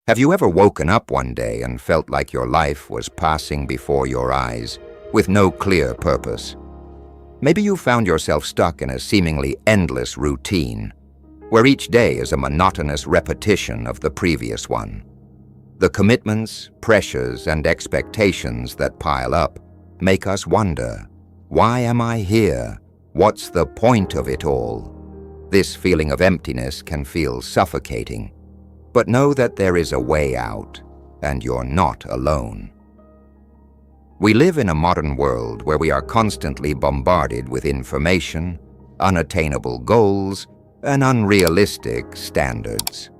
Have you ever woken up one day and felt like your life was passing before your eyes, with no clear purpose? Maybe you found yourself stuck in a seemingly endless routine, where each day is a monotonous repetition of the previous one. The commitments, pressures, and expectations that pile up make us wonder, why am I here? What's the point of it all? This feeling of emptiness can feel suffocating, but know that there is a way out, and you're not alone. We live in a modern world where we are constantly bombarded with information, unattainable goals, and unrealistic standards.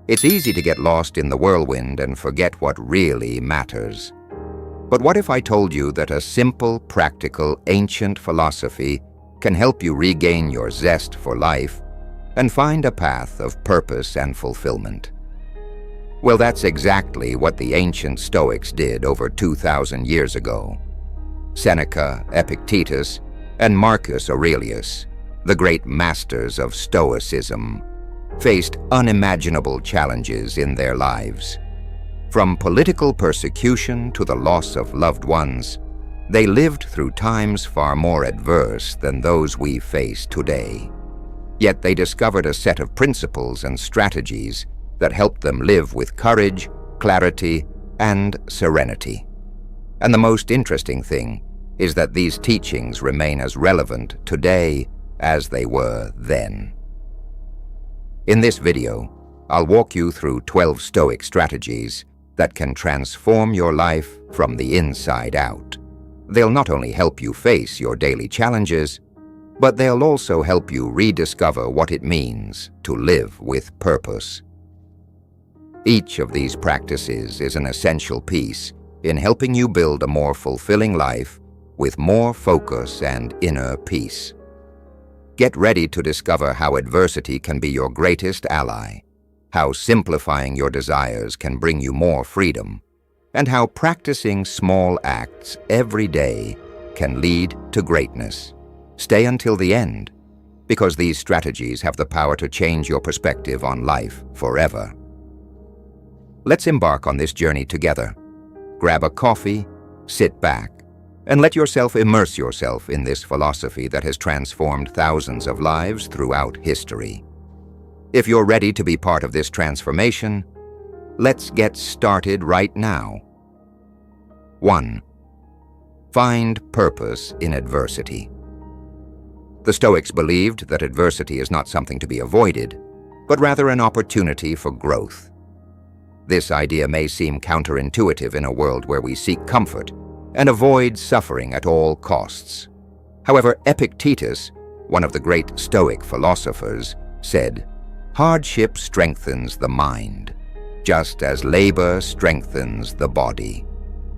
It's easy to get lost in the whirlwind and forget what really matters. But what if I told you that a simple, practical, ancient philosophy can help you regain your zest for life and find a path of purpose and fulfillment? Well, that's exactly what the ancient Stoics did over 2,000 years ago. Seneca, Epictetus, and Marcus Aurelius, the great masters of Stoicism, faced unimaginable challenges in their lives. From political persecution to the loss of loved ones, they lived through times far more adverse than those we face today. Yet they discovered a set of principles and strategies that helped them live with courage, clarity, and serenity. And the most interesting thing is that these teachings remain as relevant today as they were then. In this video, I'll walk you through 12 Stoic strategies that can transform your life from the inside out. They'll not only help you face your daily challenges, but they'll also help you rediscover what it means to live with purpose. Each of these practices is an essential piece in helping you build a more fulfilling life with more focus and inner peace. Get ready to discover how adversity can be your greatest ally, how simplifying your desires can bring you more freedom, and how practicing small acts every day can lead to greatness. Stay until the end, because these strategies have the power to change your perspective on life forever. Let's embark on this journey together. Grab a coffee, sit back, and let yourself immerse yourself in this philosophy that has transformed thousands of lives throughout history. If you're ready to be part of this transformation, let's get started right now. 1. Find purpose in adversity. The Stoics believed that adversity is not something to be avoided, but rather an opportunity for growth. This idea may seem counterintuitive in a world where we seek comfort and avoid suffering at all costs. However, Epictetus, one of the great Stoic philosophers, said, "Hardship strengthens the mind, just as labor strengthens the body."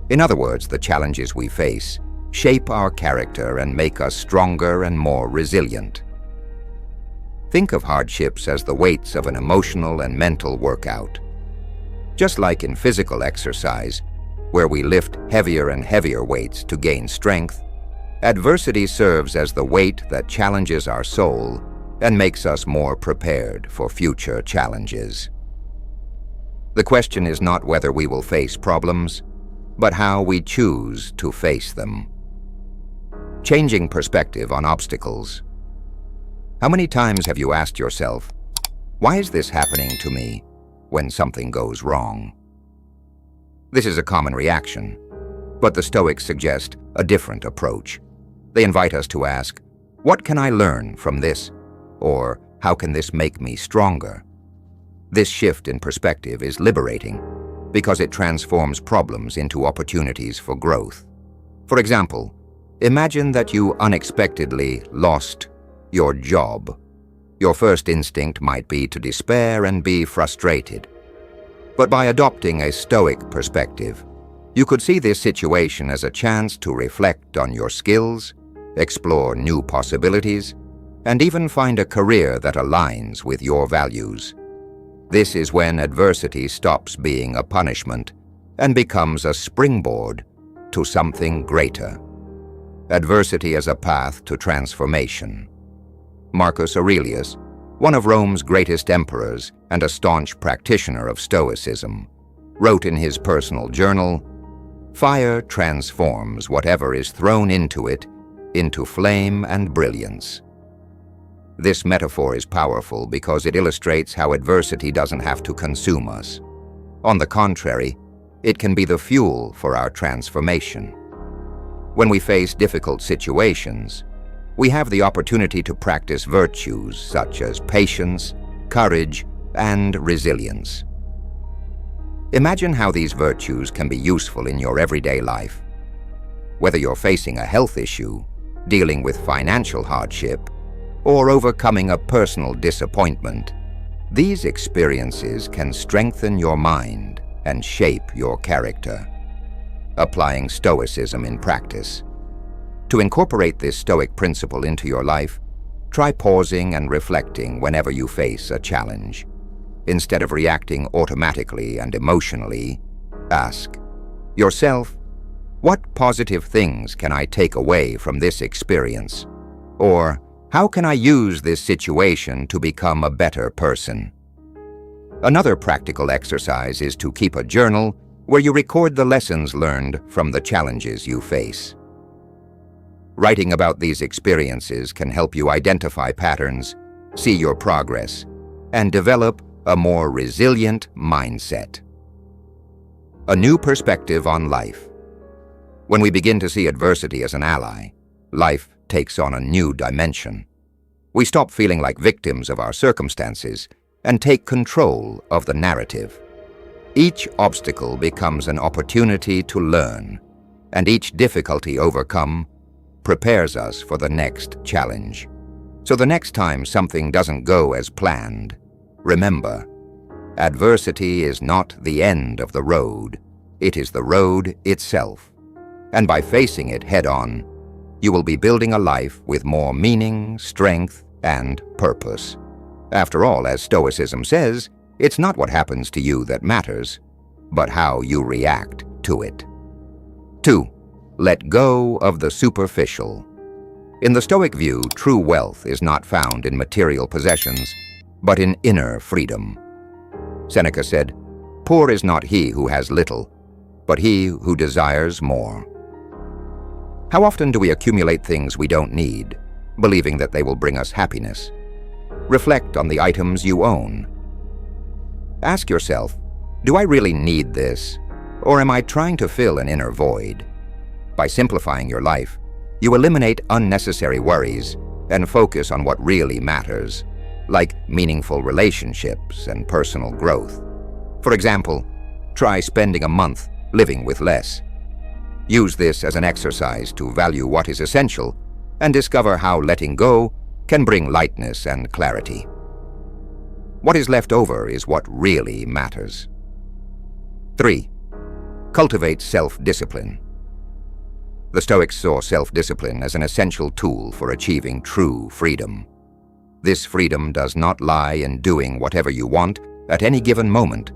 In other words, the challenges we face shape our character and make us stronger and more resilient. Think of hardships as the weights of an emotional and mental workout. Just like in physical exercise, where we lift heavier and heavier weights to gain strength, adversity serves as the weight that challenges our soul and makes us more prepared for future challenges. The question is not whether we will face problems, but how we choose to face them. Changing perspective on obstacles. How many times have you asked yourself, why is this happening to me, when something goes wrong? This is a common reaction, but the Stoics suggest a different approach. They invite us to ask, what can I learn from this? Or how can this make me stronger? This shift in perspective is liberating because it transforms problems into opportunities for growth. For example, imagine that you unexpectedly lost your job. Your first instinct might be to despair and be frustrated. But by adopting a Stoic perspective, you could see this situation as a chance to reflect on your skills, explore new possibilities, and even find a career that aligns with your values. This is when adversity stops being a punishment and becomes a springboard to something greater. Adversity as a path to transformation. Marcus Aurelius, one of Rome's greatest emperors and a staunch practitioner of Stoicism, wrote in his personal journal, "Fire transforms whatever is thrown into it into flame and brilliance." This metaphor is powerful because it illustrates how adversity doesn't have to consume us. On the contrary, it can be the fuel for our transformation. When we face difficult situations, we have the opportunity to practice virtues such as patience, courage, and resilience. Imagine how these virtues can be useful in your everyday life. Whether you're facing a health issue, dealing with financial hardship, or overcoming a personal disappointment, these experiences can strengthen your mind and shape your character. Applying Stoicism in practice. To incorporate this Stoic principle into your life, try pausing and reflecting whenever you face a challenge. Instead of reacting automatically and emotionally, ask yourself, what positive things can I take away from this experience? Or, how can I use this situation to become a better person? Another practical exercise is to keep a journal where you record the lessons learned from the challenges you face. Writing about these experiences can help you identify patterns, see your progress, and develop a more resilient mindset. A new perspective on life. When we begin to see adversity as an ally, life takes on a new dimension. We stop feeling like victims of our circumstances and take control of the narrative. Each obstacle becomes an opportunity to learn, and each difficulty overcome prepares us for the next challenge. So the next time something doesn't go as planned, remember, adversity is not the end of the road, it is the road itself. And by facing it head-on, you will be building a life with more meaning, strength, and purpose. After all, as Stoicism says, it's not what happens to you that matters, but how you react to it. 2. Let go of the superficial. In the Stoic view, true wealth is not found in material possessions, but in inner freedom. Seneca said, "Poor is not he who has little, but he who desires more." How often do we accumulate things we don't need, believing that they will bring us happiness? Reflect on the items you own. Ask yourself, do I really need this, or am I trying to fill an inner void? By simplifying your life, you eliminate unnecessary worries and focus on what really matters, like meaningful relationships and personal growth. For example, try spending a month living with less. Use this as an exercise to value what is essential and discover how letting go can bring lightness and clarity. What is left over is what really matters. 3. Cultivate self-discipline. The Stoics saw self-discipline as an essential tool for achieving true freedom. This freedom does not lie in doing whatever you want at any given moment,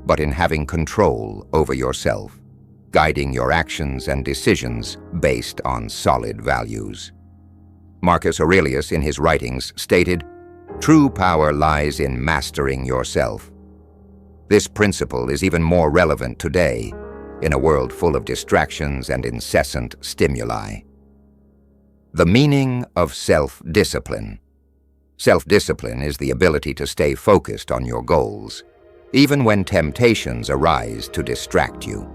but in having control over yourself, guiding your actions and decisions based on solid values. Marcus Aurelius, in his writings, stated, "True power lies in mastering yourself." This principle is even more relevant today, in a world full of distractions and incessant stimuli. The meaning of self-discipline. Self-discipline is the ability to stay focused on your goals, even when temptations arise to distract you.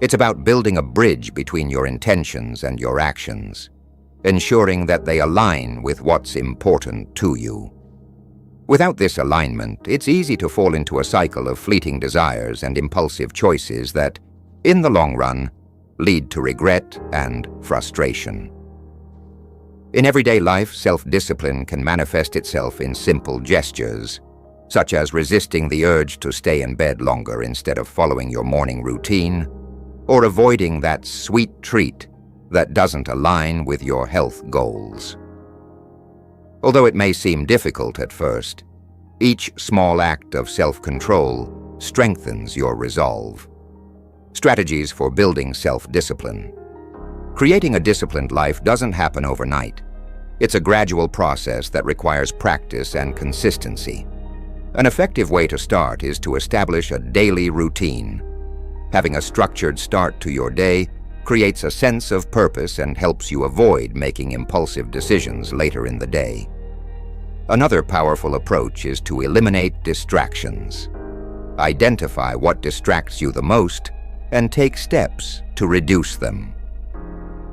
It's about building a bridge between your intentions and your actions, ensuring that they align with what's important to you. Without this alignment, it's easy to fall into a cycle of fleeting desires and impulsive choices that, in the long run, lead to regret and frustration. In everyday life, self-discipline can manifest itself in simple gestures, such as resisting the urge to stay in bed longer instead of following your morning routine, or avoiding that sweet treat that doesn't align with your health goals. Although it may seem difficult at first, each small act of self-control strengthens your resolve. Strategies for building self-discipline. Creating a disciplined life doesn't happen overnight. It's a gradual process that requires practice and consistency. An effective way to start is to establish a daily routine. Having a structured start to your day creates a sense of purpose and helps you avoid making impulsive decisions later in the day. Another powerful approach is to eliminate distractions. Identify what distracts you the most and take steps to reduce them.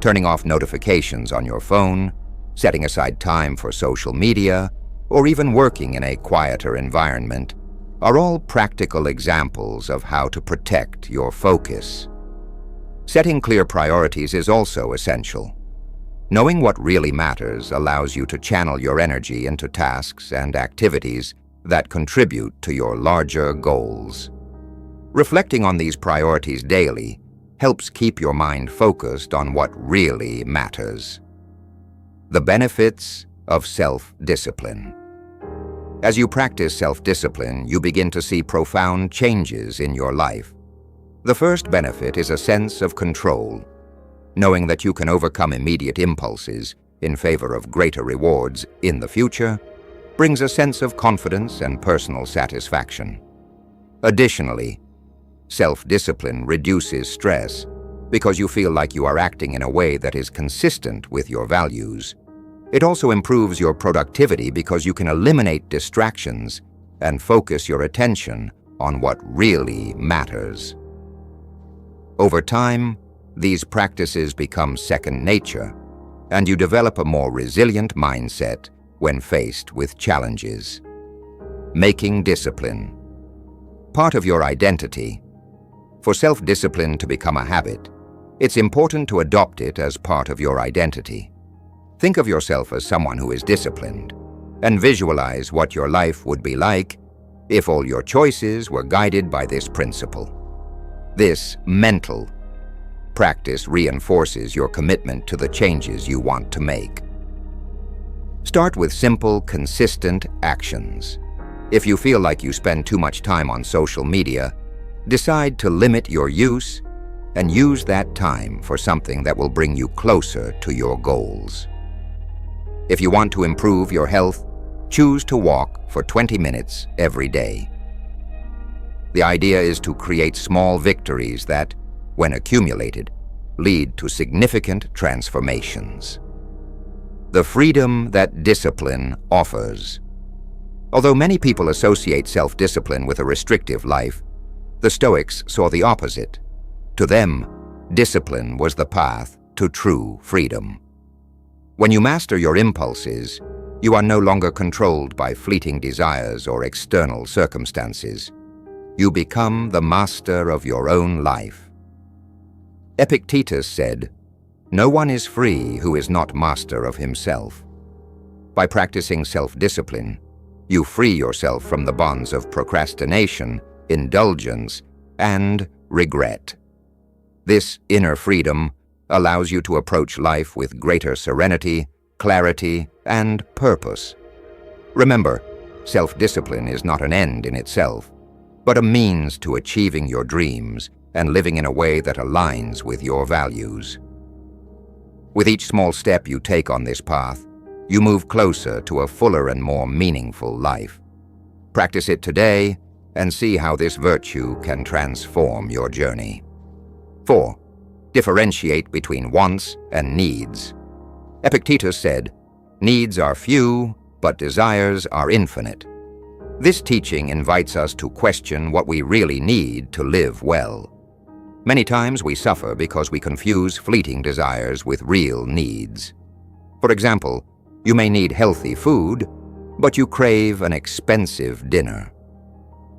Turning off notifications on your phone, setting aside time for social media, or even working in a quieter environment are all practical examples of how to protect your focus. Setting clear priorities is also essential. Knowing what really matters allows you to channel your energy into tasks and activities that contribute to your larger goals. Reflecting on these priorities daily helps keep your mind focused on what really matters. The benefits of self-discipline. As you practice self-discipline, you begin to see profound changes in your life. The first benefit is a sense of control. Knowing that you can overcome immediate impulses in favor of greater rewards in the future brings a sense of confidence and personal satisfaction. Additionally, self-discipline reduces stress because you feel like you are acting in a way that is consistent with your values. It also improves your productivity because you can eliminate distractions and focus your attention on what really matters. Over time, these practices become second nature, and you develop a more resilient mindset when faced with challenges. Making discipline part of your identity. For self-discipline to become a habit, it's important to adopt it as part of your identity. Think of yourself as someone who is disciplined, and visualize what your life would be like if all your choices were guided by this principle. This mental practice reinforces your commitment to the changes you want to make. Start with simple, consistent actions. If you feel like you spend too much time on social media, decide to limit your use and use that time for something that will bring you closer to your goals. If you want to improve your health, choose to walk for 20 minutes every day. The idea is to create small victories that, when accumulated, lead to significant transformations. The freedom that discipline offers. Although many people associate self-discipline with a restrictive life, the Stoics saw the opposite. To them, discipline was the path to true freedom. When you master your impulses, you are no longer controlled by fleeting desires or external circumstances. You become the master of your own life. Epictetus said, "No one is free who is not master of himself." By practicing self-discipline, you free yourself from the bonds of procrastination, indulgence, and regret. This inner freedom allows you to approach life with greater serenity, clarity, and purpose. Remember, self-discipline is not an end in itself, but a means to achieving your dreams and living in a way that aligns with your values. With each small step you take on this path, you move closer to a fuller and more meaningful life. Practice it today and see how this virtue can transform your journey. 4. Differentiate between wants and needs. Epictetus said, "Needs are few, but desires are infinite." This teaching invites us to question what we really need to live well. Many times we suffer because we confuse fleeting desires with real needs. For example, you may need healthy food, but you crave an expensive dinner.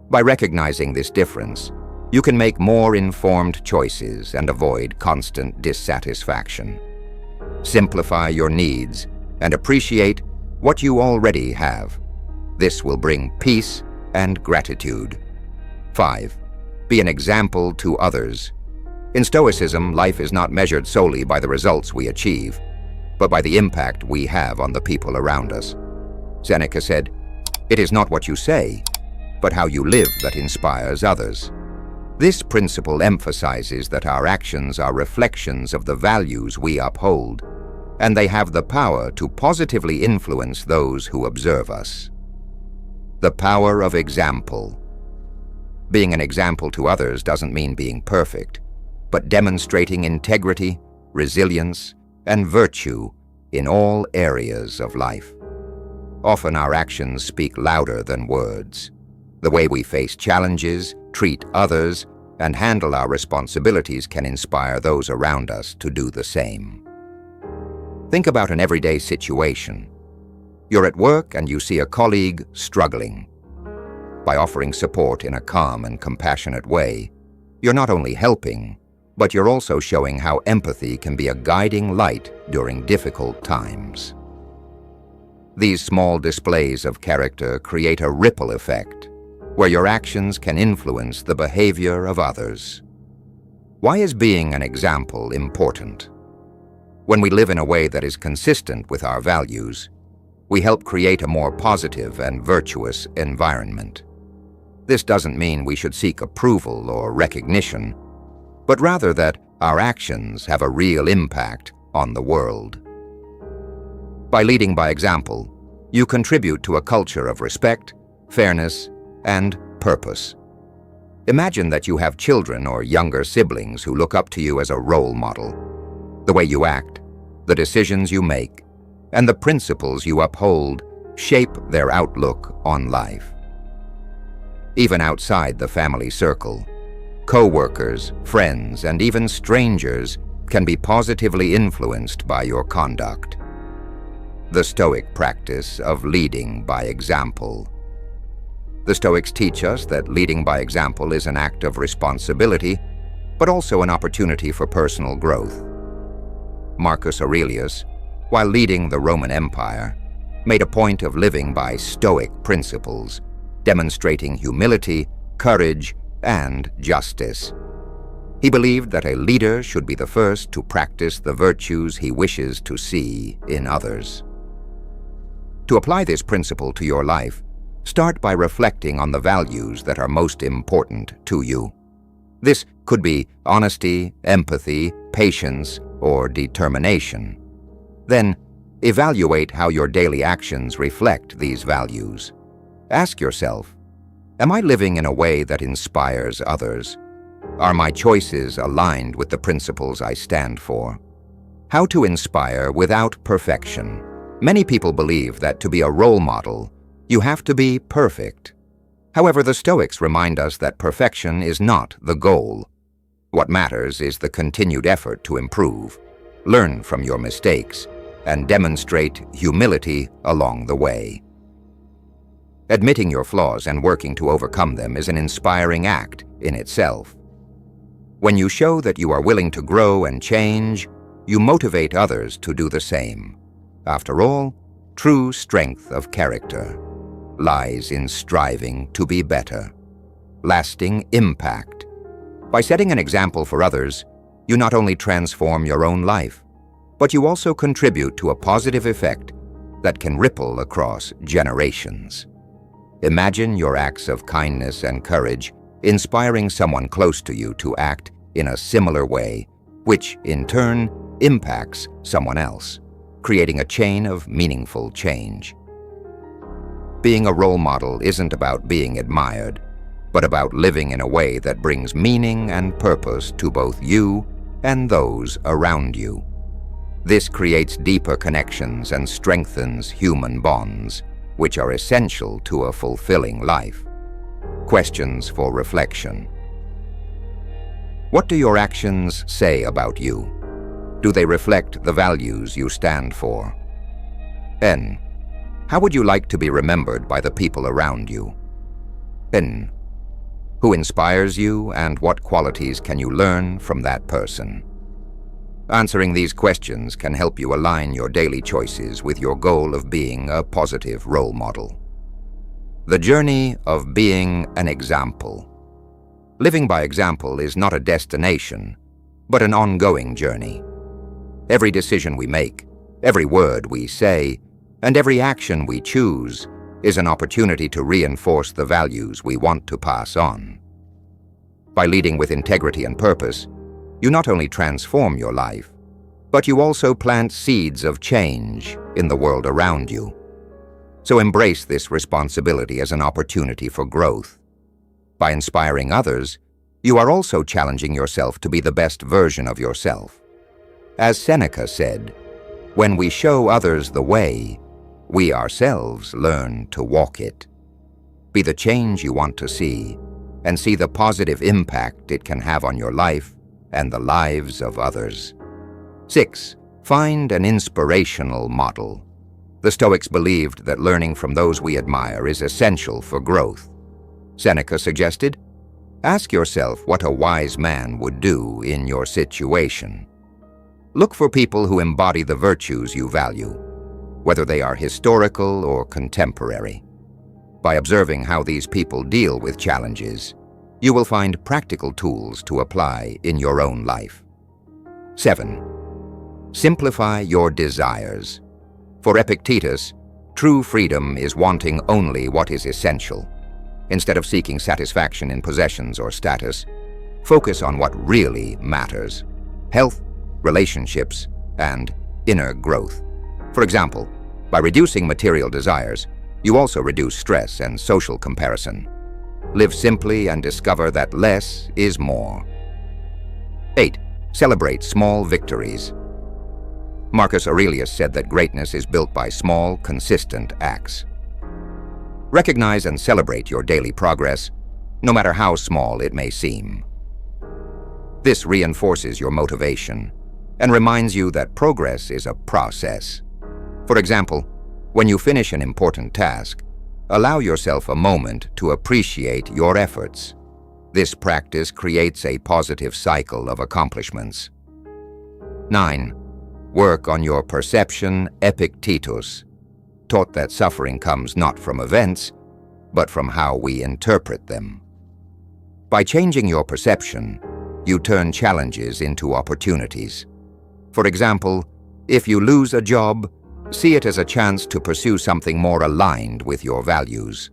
By recognizing this difference, you can make more informed choices and avoid constant dissatisfaction. Simplify your needs and appreciate what you already have. This will bring peace and gratitude. 5. Be an example to others. In Stoicism, life is not measured solely by the results we achieve, but by the impact we have on the people around us. Seneca said, "It is not what you say, but how you live that inspires others." This principle emphasizes that our actions are reflections of the values we uphold. and they have the power to positively influence those who observe us. The power of example. Being an example to others doesn't mean being perfect, but demonstrating integrity, resilience, and virtue in all areas of life. Often our actions speak louder than words. The way we face challenges, treat others, and handle our responsibilities can inspire those around us to do the same. Think about an everyday situation. You're at work and you see a colleague struggling. By offering support in a calm and compassionate way, you're not only helping, but you're also showing how empathy can be a guiding light during difficult times. These small displays of character create a ripple effect, where your actions can influence the behavior of others. Why is being an example important? When we live in a way that is consistent with our values, we help create a more positive and virtuous environment. This doesn't mean we should seek approval or recognition, but rather that our actions have a real impact on the world. By leading by example, you contribute to a culture of respect, fairness, and purpose. Imagine that you have children or younger siblings who look up to you as a role model. The way you act, the decisions you make, and the principles you uphold shape their outlook on life. Even outside the family circle, co-workers, friends, and even strangers can be positively influenced by your conduct. The Stoic practice of leading by example. The Stoics teach us that leading by example is an act of responsibility, but also an opportunity for personal growth. Marcus Aurelius, while leading the Roman Empire, made a point of living by Stoic principles, demonstrating humility, courage, and justice. He believed that a leader should be the first to practice the virtues he wishes to see in others. To apply this principle to your life, start by reflecting on the values that are most important to you. This could be honesty, empathy, patience, or determination. Then, evaluate how your daily actions reflect these values. Ask yourself, am I living in a way that inspires others? Are my choices aligned with the principles I stand for? How to inspire without perfection. Many people believe that to be a role model, you have to be perfect. However, the Stoics remind us that perfection is not the goal. What matters is the continued effort to improve, learn from your mistakes, and demonstrate humility along the way. Admitting your flaws and working to overcome them is an inspiring act in itself. When you show that you are willing to grow and change, you motivate others to do the same. After all, true strength of character lies in striving to be better. Lasting impact. By setting an example for others, you not only transform your own life, but you also contribute to a positive effect that can ripple across generations. Imagine your acts of kindness and courage inspiring someone close to you to act in a similar way, which in turn impacts someone else, creating a chain of meaningful change. Being a role model isn't about being admired, but about living in a way that brings meaning and purpose to both you and those around you. This creates deeper connections and strengthens human bonds, which are essential to a fulfilling life. Questions for reflection. What do your actions say about you? Do they reflect the values you stand for? N. How would you like to be remembered by the people around you? N. Who inspires you and what qualities can you learn from that person? Answering these questions can help you align your daily choices with your goal of being a positive role model. The journey of being an example. Living by example is not a destination, but an ongoing journey. Every decision we make, every word we say, and every action we choose is an opportunity to reinforce the values we want to pass on. By leading with integrity and purpose, you not only transform your life, but you also plant seeds of change in the world around you. So embrace this responsibility as an opportunity for growth. By inspiring others, you are also challenging yourself to be the best version of yourself. As Seneca said, "When we show others the way, we ourselves learn to walk it." Be the change you want to see, and see the positive impact it can have on your life and the lives of others. 6. Find an inspirational model. The Stoics believed that learning from those we admire is essential for growth. Seneca suggested, ask yourself what a wise man would do in your situation. Look for people who embody the virtues you value, whether they are historical or contemporary. By observing how these people deal with challenges, you will find practical tools to apply in your own life. 7. Simplify your desires. For Epictetus, true freedom is wanting only what is essential. Instead of seeking satisfaction in possessions or status, focus on what really matters: health, relationships, and inner growth. For example, by reducing material desires, you also reduce stress and social comparison. Live simply and discover that less is more. 8. Celebrate small victories. Marcus Aurelius said that greatness is built by small, consistent acts. Recognize and celebrate your daily progress, no matter how small it may seem. This reinforces your motivation and reminds you that progress is a process. For example, when you finish an important task, allow yourself a moment to appreciate your efforts. This practice creates a positive cycle of accomplishments. 9. Work on your perception. Epictetus taught that suffering comes not from events, but from how we interpret them. By changing your perception, you turn challenges into opportunities. For example, if you lose a job, see it as a chance to pursue something more aligned with your values.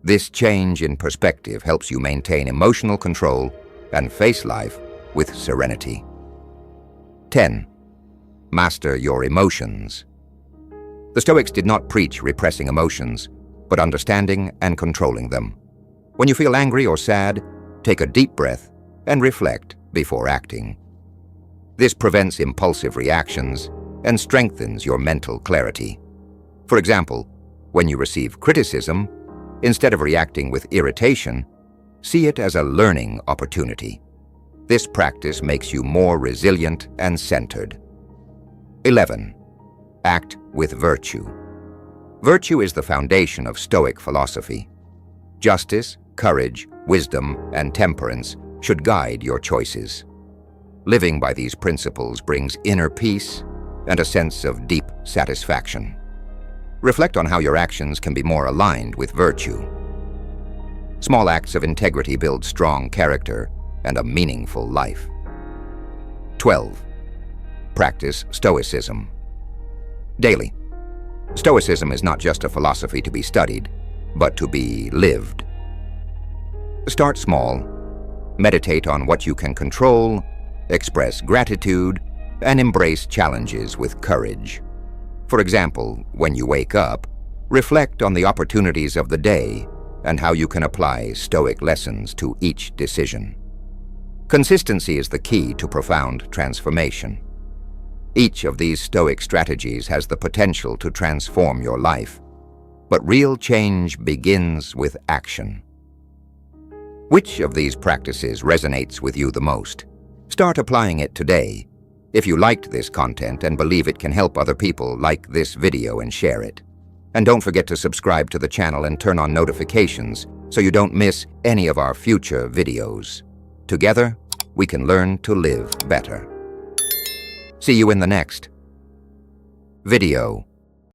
This change in perspective helps you maintain emotional control and face life with serenity. 10. Master your emotions. The Stoics did not preach repressing emotions, but understanding and controlling them. When you feel angry or sad, take a deep breath and reflect before acting. This prevents impulsive reactions and strengthens your mental clarity. For example, when you receive criticism, instead of reacting with irritation, see it as a learning opportunity. This practice makes you more resilient and centered. 11. Act with virtue. Virtue is the foundation of Stoic philosophy. Justice, courage, wisdom, and temperance should guide your choices. Living by these principles brings inner peace and a sense of deep satisfaction. Reflect on how your actions can be more aligned with virtue. Small acts of integrity build strong character and a meaningful life. 12. Practice Stoicism. Daily. Stoicism is not just a philosophy to be studied, but to be lived. Start small. Meditate on what you can control, express gratitude, and embrace challenges with courage. For example, when you wake up, reflect on the opportunities of the day and how you can apply Stoic lessons to each decision. Consistency is the key to profound transformation. Each of these Stoic strategies has the potential to transform your life, but real change begins with action. Which of these practices resonates with you the most? Start applying it today. If you liked this content and believe it can help other people, like this video and share it. And don't forget to subscribe to the channel and turn on notifications so you don't miss any of our future videos. Together, we can learn to live better. See you in the next video.